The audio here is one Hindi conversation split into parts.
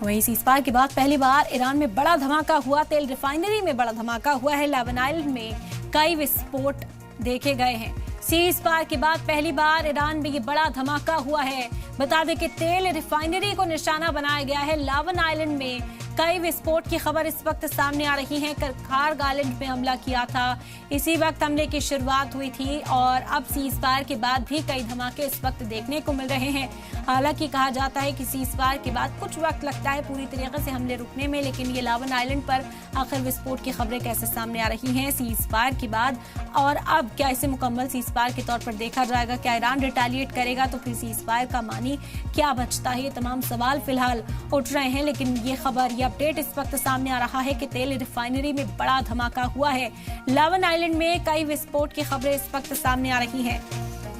वहीं सीज़फायर के बाद पहली बार ईरान में बड़ा धमाका हुआ। तेल रिफाइनरी में बड़ा धमाका हुआ है। लेवन आइलैंड में कई विस्फोट देखे गए हैं। सीज़फायर के बाद पहली बार ईरान में ये बड़ा धमाका हुआ है। बता दें कि तेल रिफाइनरी को निशाना बनाया गया है। लेवन आइलैंड में कई विस्फोट की खबर इस वक्त सामने आ रही है। कारग आइलैंड में हमला किया था, इसी वक्त हमले की शुरुआत हुई थी और अब सीज़फायर के बाद भी कई धमाके इस वक्त देखने को मिल रहे हैं। हालांकि कहा जाता है कि सीज़फायर के बाद कुछ वक्त लगता है पूरी तरीके से हमले रुकने में, लेकिन ये लेवन आइलैंड पर आखिर विस्फोट की खबरें कैसे सामने आ रही हैं सीज़फायर के बाद, और अब क्या इसे मुकम्मल सीज़फायर के तौर पर देखा जाएगा? क्या ईरान रिटेलिएट करेगा तो फिर सीज़फायर का मानी क्या बचता है? ये तमाम सवाल फिलहाल उठ रहे हैं, लेकिन ये खबर, ये अपडेट इस वक्त सामने आ रहा है कि तेल रिफाइनरी में बड़ा धमाका हुआ है। लेवन आइलैंड में कई विस्फोट की खबरें इस वक्त सामने आ रही हैं।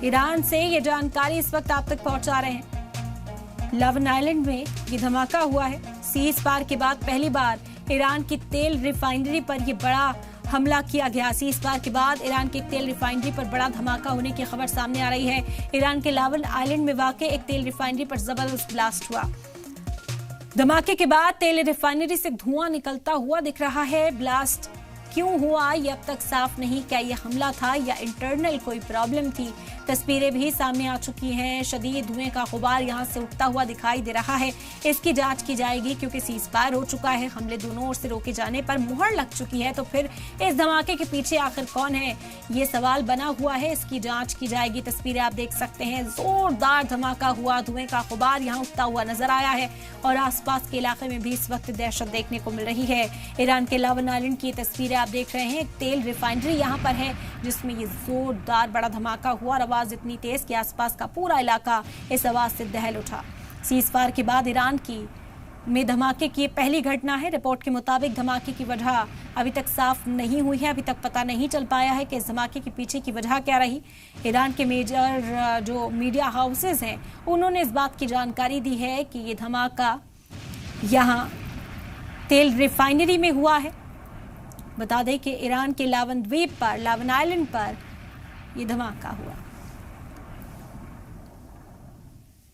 ईरान से ये जानकारी इस वक्त आप तक पहुंचा रहे हैं। लेवन आइलैंड में ये धमाका हुआ है। सीज़फायर के बाद पहली बार ईरान की तेल रिफाइनरी पर यह बड़ा हमला किया गया। सीज़फायर के बाद ईरान की तेल रिफाइनरी पर बड़ा धमाका होने की खबर सामने आ रही है। ईरान के लेवन आइलैंड में वाक़ एक तेल रिफाइनरी पर जबरदस्त ब्लास्ट हुआ। धमाके के बाद तेल रिफाइनरी से धुआं निकलता हुआ दिख रहा है। ब्लास्ट क्यों हुआ ये अब तक साफ नहीं। क्या ये हमला था या इंटरनल कोई प्रॉब्लम थी? तस्वीरें भी सामने आ चुकी हैं। शदीद धुएं का गुबार यहां से उठता हुआ दिखाई दे रहा है। इसकी जांच की जाएगी क्योंकि सीज़फायर हो चुका है। हमले दोनों ओर से रोके जाने पर मुहर लग चुकी है, तो फिर इस धमाके के पीछे आखिर कौन है, ये सवाल बना हुआ है। इसकी जांच की जाएगी। तस्वीरें आप देख सकते हैं, जोरदार धमाका हुआ, धुएं का गुबार यहाँ उठता हुआ नजर आया है और आसपास के इलाके में भी इस वक्त दहशत देखने को मिल रही है। ईरान के लेवन आइलैंड की तस्वीरें आप देख रहे हैं। एक तेल रिफाइनरी यहाँ पर है जिसमें ये जोरदार बड़ा धमाका हुआ और आवाज इतनी तेज कि आसपास का पूरा इलाका इस आवाज से दहल उठा। सीज़फायर के बाद ईरान की में धमाके की पहली घटना है। रिपोर्ट के मुताबिक धमाके की वजह अभी तक साफ नहीं हुई है। अभी तक पता नहीं चल पाया है कि इस धमाके के पीछे की वजह क्या रही। ईरान के मेजर जो मीडिया हाउसेज हैं उन्होंने इस बात की जानकारी दी है कि ये धमाका यहाँ तेल रिफाइनरी में हुआ है। बता दें कि ईरान के लेवन द्वीप पर, लेवन आइलैंड पर यह धमाका हुआ।